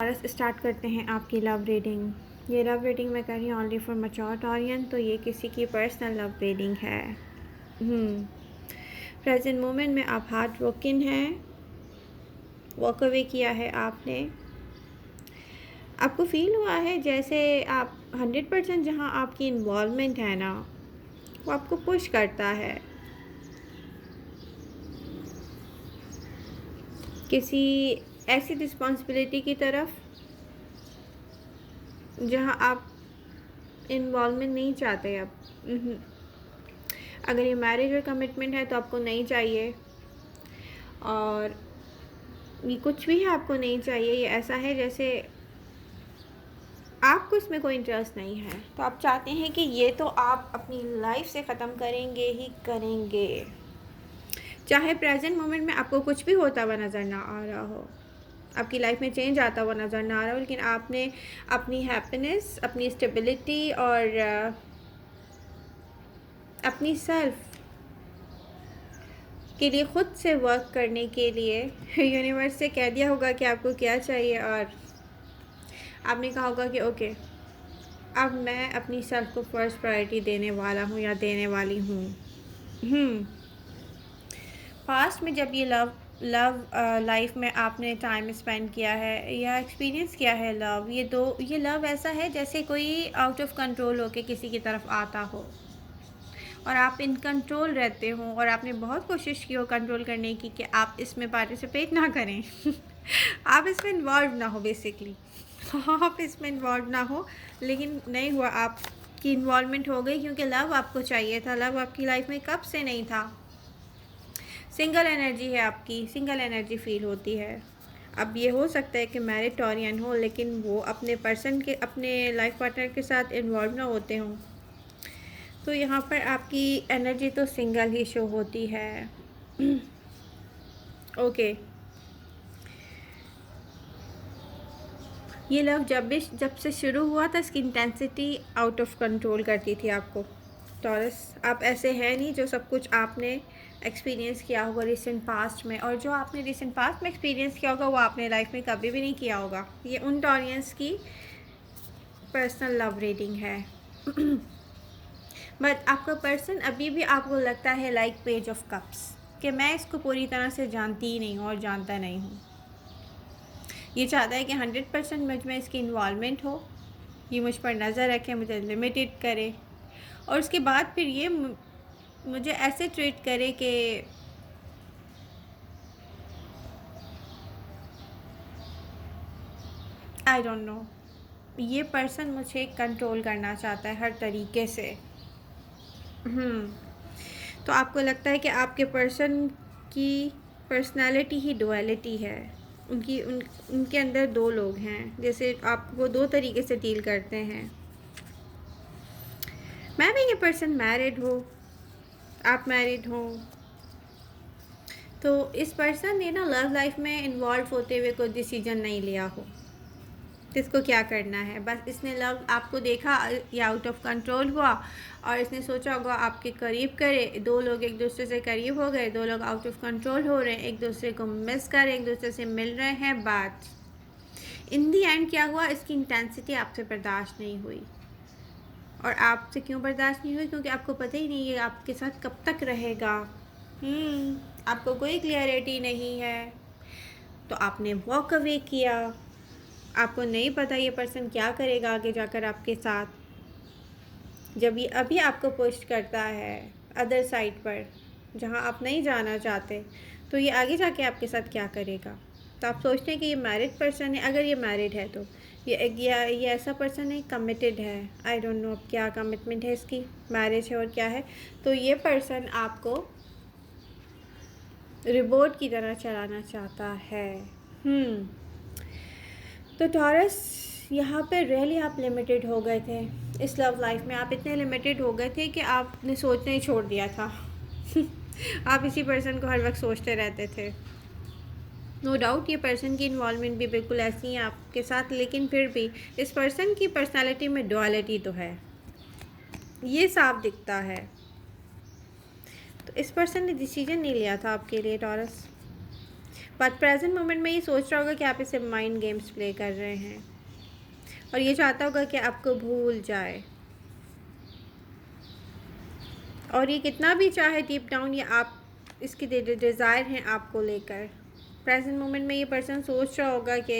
Taurus start करते हैं आपकी लव रीडिंग। ये लव रीडिंग मैं कर रही हूँ ओनली फॉर मैच्योर टॉरियन, तो ये किसी की पर्सनल लव रीडिंग है। प्रेजेंट मोमेंट में आप हार्ट ब्रोकन हैं, वॉक अवे किया है आपने। आपको फील हुआ है जैसे आप 100% जहाँ आपकी इन्वॉल्वमेंट है ना, वो आपको पुश करता है किसी ऐसी रिस्पॉन्सिबिलिटी की तरफ जहाँ आप इन्वॉल्वमेंट नहीं चाहते अब। अगर ये मैरिज और कमिटमेंट है तो आपको नहीं चाहिए, और ये कुछ भी है आपको नहीं चाहिए। ये ऐसा है जैसे आपको इसमें कोई इंटरेस्ट नहीं है, तो आप चाहते हैं कि ये तो आप अपनी लाइफ से ख़त्म करेंगे ही करेंगे, चाहे प्रेजेंट मोमेंट में आपको कुछ भी होता हुआ नज़र ना आ रहा हो, आपकी लाइफ में चेंज आता हुआ नज़र ना आ रहा हो, लेकिन आपने अपनी हैप्पीनेस, अपनी स्टेबिलिटी और अपनी सेल्फ के लिए ख़ुद से वर्क करने के लिए यूनिवर्स से कह दिया होगा कि आपको क्या चाहिए, और आपने कहा होगा कि ओके अब मैं अपनी सेल्फ को फर्स्ट प्रायोरिटी देने वाला हूँ या देने वाली हूँ। पास्ट में जब ये लव लाइफ में आपने टाइम स्पेंड किया है या एक्सपीरियंस किया है लव, ये लव ऐसा है जैसे कोई आउट ऑफ कंट्रोल होके किसी की तरफ आता हो और आप इन कंट्रोल रहते हो, और आपने बहुत कोशिश की हो कंट्रोल करने की कि आप इसमें पार्टिसिपेट ना करें आप इसमें इन्वॉल्व ना हो, बेसिकली आप इसमें इन्वॉल्व ना हो, लेकिन नहीं हुआ, आपकी इन्वॉल्वमेंट हो गई क्योंकि लव आपको चाहिए था। लव आपकी लाइफ में कब से नहीं था। सिंगल एनर्जी है आपकी, सिंगल एनर्जी फील होती है। अब ये हो सकता है कि मैरिड टॉरियन हो लेकिन वो अपने पर्सन के, अपने लाइफ पार्टनर के साथ इन्वॉल्व ना होते हों, तो यहाँ पर आपकी एनर्जी तो सिंगल ही शो होती है। ओके ये लव जब से शुरू हुआ था, इसकी इंटेंसिटी आउट ऑफ कंट्रोल करती थी आपको। टॉरस, आप ऐसे हैं नहीं जो सब कुछ आपने एक्सपीरियंस किया होगा रिसेंट पास्ट में, और जो आपने रिसेंट पास्ट में एक्सपीरियंस किया होगा वो आपने लाइफ में कभी भी नहीं किया होगा। ये उन टॉरियंस की पर्सनल लव रीडिंग है। बट आपका पर्सन अभी भी आपको लगता है लाइक पेज ऑफ कप्स, कि मैं इसको पूरी तरह से जानती ही नहीं हूँ और जानता नहीं हूँ। ये चाहता है कि 100% मुझ में इसकी इन्वॉल्वमेंट हो, ये मुझ पर नज़र रखे, मुझे लिमिटेड करे, और उसके बाद फिर ये मुझे ऐसे ट्रीट करे कि आई डोंट नो। ये पर्सन मुझे कंट्रोल करना चाहता है हर तरीके से। तो आपको लगता है कि आपके पर्सन की पर्सनालिटी ही डुअलिटी है, उनके अंदर दो लोग हैं, जैसे आपको दो तरीके से डील करते हैं। मैं भी ये पर्सन मैरिड हो, आप मैरिड हो, तो इस पर्सन ने ना लव लाइफ में इन्वॉल्व होते हुए कोई डिसीजन नहीं लिया हो इसको क्या करना है। बस इसने लव आपको देखा, ये आउट ऑफ कंट्रोल हुआ, और इसने सोचा होगा आपके करीब करे, दो लोग एक दूसरे से करीब हो गए, दो लोग आउट ऑफ कंट्रोल हो रहे हैं, एक दूसरे को मिस कर, एक दूसरे से मिल रहे हैं, बात इन दी एंड क्या हुआ, इसकी इंटेंसिटी आपसे बर्दाश्त नहीं हुई। और आपसे क्यों बर्दाश्त नहीं हुई, क्योंकि आपको पता ही नहीं है आपके साथ कब तक रहेगा। आपको कोई क्लियरिटी नहीं है, तो आपने वॉक अवे किया। आपको नहीं पता ये पर्सन क्या करेगा आगे जाकर आपके साथ। जब ये अभी आपको पुश करता है अदर साइड पर जहाँ आप नहीं जाना चाहते, तो ये आगे जाके आपके साथ क्या करेगा। तो आप सोचते हैं कि ये मैरिड पर्सन है, अगर ये मैरिड है तो ये ऐसा पर्सन है कमिटेड है। आई डोंट नो अब क्या कमिटमेंट है इसकी, मैरिज है और क्या है। तो ये पर्सन आपको रिबोट की तरह चलाना चाहता है। तो टॉरस, यहाँ पे रियली आप लिमिटेड हो गए थे इस लव लाइफ में। आप इतने लिमिटेड हो गए थे कि आपने सोचना ही छोड़ दिया था आप इसी पर्सन को हर वक्त सोचते रहते थे। नो डाउट ये पर्सन की इन्वॉल्वमेंट भी बिल्कुल ऐसी है आपके साथ, लेकिन फिर भी इस पर्सन की पर्सनालिटी में डुअलिटी तो है, ये साफ दिखता है। तो इस पर्सन ने डिसीजन नहीं लिया था आपके लिए टॉरस। बट प्रेजेंट मोमेंट में ये सोच रहा होगा कि आप इससे माइंड गेम्स प्ले कर रहे हैं और ये चाहता होगा कि आपको भूल जाए। और ये कितना भी चाहे डीप डाउन, ये आप इसकी डिज़ायर हैं आपको लेकर। प्रेजेंट मोमेंट में ये पर्सन सोच रहा होगा कि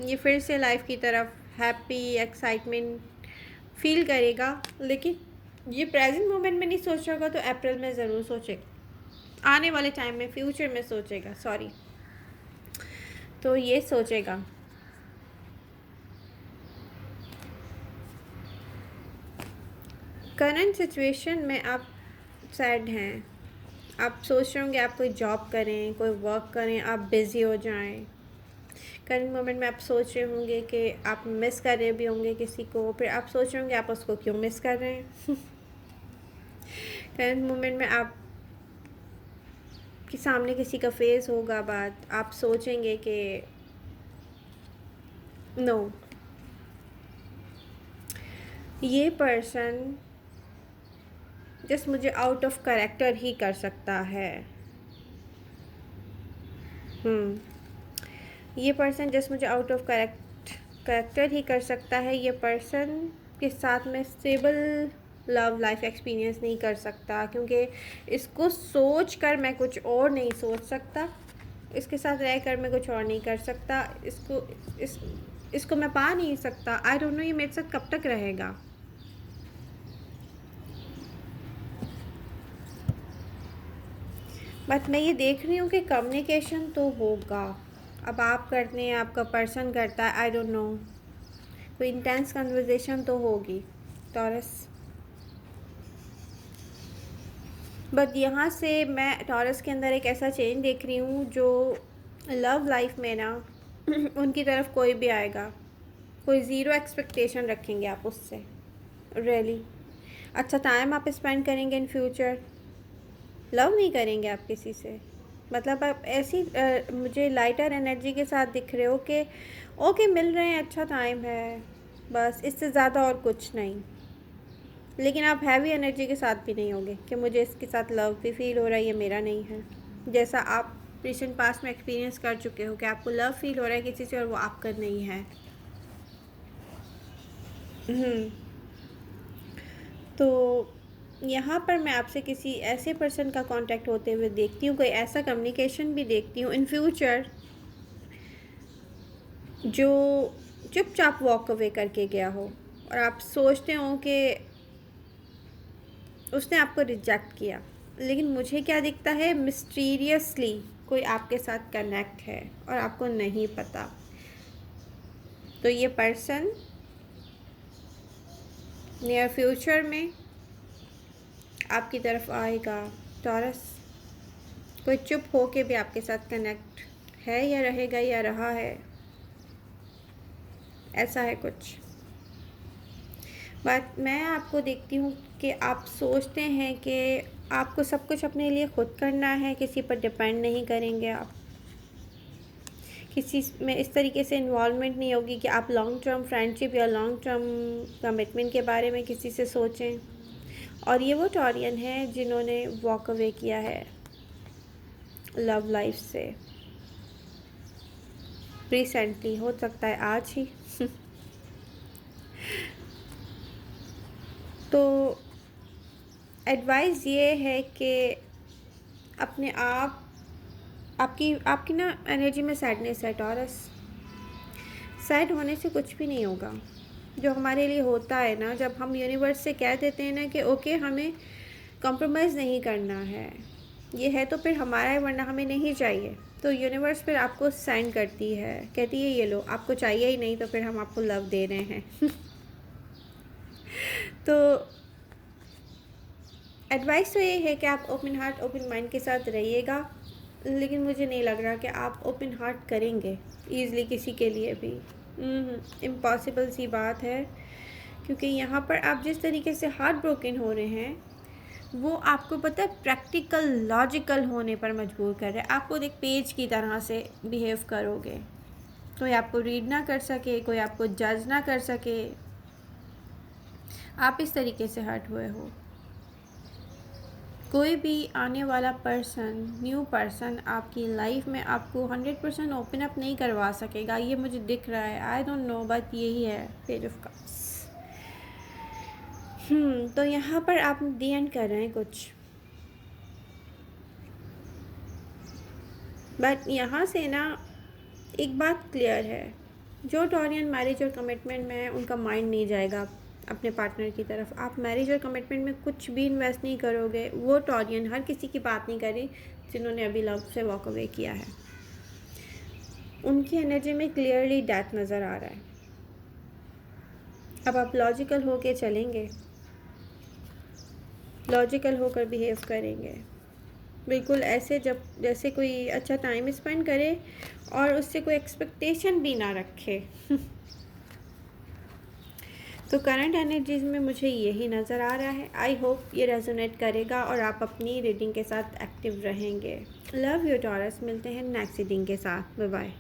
ये फिर से लाइफ की तरफ हैप्पी एक्साइटमेंट फील करेगा, लेकिन ये प्रेजेंट मोमेंट में नहीं सोच रहा होगा तो अप्रैल में ज़रूर सोचेगा, आने वाले टाइम में, फ्यूचर में सोचेगा, सॉरी। तो ये सोचेगा। करंट सिचुएशन में आप सैड हैं, आप सोच रहे होंगे आप कोई जॉब करें, कोई वर्क करें, आप बिज़ी हो जाएं। करंट मोमेंट में आप सोच रहे होंगे कि आप मिस कर रहे भी होंगे किसी को, फिर आप सोच रहे होंगे आप उसको क्यों मिस कर रहे हैं। करंट मोमेंट में आप के सामने किसी का फेस होगा बात, आप सोचेंगे कि नो, ये पर्सन जस्ट मुझे आउट ऑफ कैरेक्टर ही कर सकता है। ये पर्सन जस्ट मुझे आउट ऑफ कैरेक्टर ही कर सकता है। ये पर्सन के साथ में स्टेबल लव लाइफ एक्सपीरियंस नहीं कर सकता, क्योंकि इसको सोच कर मैं कुछ और नहीं सोच सकता, इसके साथ रह कर मैं कुछ और नहीं कर सकता, इसको मैं पा नहीं सकता। आई डोंट नो ये मेरे साथ कब तक रहेगा। बट मैं ये देख रही हूँ कि कम्युनिकेशन तो होगा। अब आप करते हैं, आपका पर्सन करता है, आई डोंट नो, कोई इंटेंस कन्वर्सेशन तो होगी टॉरस। बट यहाँ से मैं टॉरस के अंदर एक ऐसा चेंज देख रही हूँ जो लव लाइफ में ना उनकी तरफ कोई भी आएगा, कोई ज़ीरो एक्सपेक्टेशन रखेंगे आप उससे, रियली अच्छा टाइम आप स्पेंड करेंगे इन फ्यूचर, लव नहीं करेंगे आप किसी से। मतलब आप ऐसी मुझे लाइटर एनर्जी के साथ दिख रहे हो कि ओके मिल रहे हैं, अच्छा टाइम है, बस इससे ज़्यादा और कुछ नहीं। लेकिन आप हैवी एनर्जी के साथ भी नहीं होगे कि मुझे इसके साथ लव भी फील हो रहा है, ये मेरा नहीं है। जैसा आप रिसेंट पास्ट में एक्सपीरियंस कर चुके हो कि आपको लव फील हो रहा है किसी से और वो आपका नहीं है। तो यहाँ पर मैं आपसे किसी ऐसे पर्सन का कांटेक्ट होते हुए देखती हूँ, कोई ऐसा कम्युनिकेशन भी देखती हूँ इन फ्यूचर जो चुपचाप वॉक अवे करके गया हो और आप सोचते हो कि उसने आपको रिजेक्ट किया, लेकिन मुझे क्या दिखता है, मिस्टीरियसली कोई आपके साथ कनेक्ट है और आपको नहीं पता। तो ये पर्सन नियर फ्यूचर में आपकी तरफ आएगा टॉरस, कोई चुप हो के भी आपके साथ कनेक्ट है या रहेगा या रहा है, ऐसा है कुछ। बात मैं आपको देखती हूँ कि आप सोचते हैं कि आपको सब कुछ अपने लिए खुद करना है, किसी पर डिपेंड नहीं करेंगे आप, किसी में इस तरीके से इन्वॉल्वमेंट नहीं होगी कि आप लॉन्ग टर्म फ्रेंडशिप या लॉन्ग टर्म कमिटमेंट के बारे में किसी से सोचें। और ये वो टॉरियन है जिन्होंने वॉक अवे किया है लव लाइफ से रिसेंटली, हो सकता है आज ही। तो एडवाइस ये है कि अपने आप आपकी ना एनर्जी में सैडनेस है टॉरस, सैड होने से कुछ भी नहीं होगा। जो हमारे लिए होता है ना, जब हम यूनिवर्स से कह देते हैं ना कि ओके हमें कॉम्प्रोमाइज़ नहीं करना है, ये है तो फिर हमारा है वरना हमें नहीं चाहिए, तो यूनिवर्स फिर आपको सेंड करती है, कहती है ये लो, आपको चाहिए ही नहीं तो फिर हम आपको लव दे रहे हैं। तो एडवाइस तो ये है कि आप ओपन हार्ट ओपन माइंड के साथ रहिएगा, लेकिन मुझे नहीं लग रहा कि आप ओपन हार्ट करेंगे ईज़िली किसी के लिए भी, इम्पॉसिबल सी बात है। क्योंकि यहाँ पर आप जिस तरीके से हार्ट ब्रोकन हो रहे हैं वो आपको पता है प्रैक्टिकल लॉजिकल होने पर मजबूर कर रहा है। आप खुद एक पेज की तरह से बिहेव करोगे, कोई आपको रीड ना कर सके, कोई आपको जज ना कर सके, आप इस तरीके से हर्ट हुए हो। कोई भी आने वाला पर्सन, न्यू पर्सन आपकी लाइफ में आपको 100% ओपन अप नहीं करवा सकेगा, ये मुझे दिख रहा है। आई डोंट नो, बट यही है पेज ऑफ कप्स। तो यहाँ पर आप दी एंड कर रहे हैं कुछ, बट यहाँ से ना एक बात क्लियर है, जो टॉरियन मैरिज और कमिटमेंट में है उनका माइंड नहीं जाएगा अपने पार्टनर की तरफ। आप मैरिज और कमिटमेंट में कुछ भी इन्वेस्ट नहीं करोगे। वो टॉरियन, हर किसी की बात नहीं करी जिन्होंने अभी लव से वॉक अवे किया है, उनकी एनर्जी में क्लियरली डेथ नज़र आ रहा है। अब आप लॉजिकल होके चलेंगे, लॉजिकल होकर बिहेव करेंगे, बिल्कुल ऐसे जैसे कोई अच्छा टाइम स्पेंड करे और उससे कोई एक्सपेक्टेशन भी ना रखे। तो करंट एनर्जीज़ में मुझे यही नज़र आ रहा है। आई होप ये रेजोनेट करेगा और आप अपनी रीडिंग के साथ एक्टिव रहेंगे। लव यू टॉरस, मिलते हैं नेक्स्ट रीडिंग के साथ। Bye bye.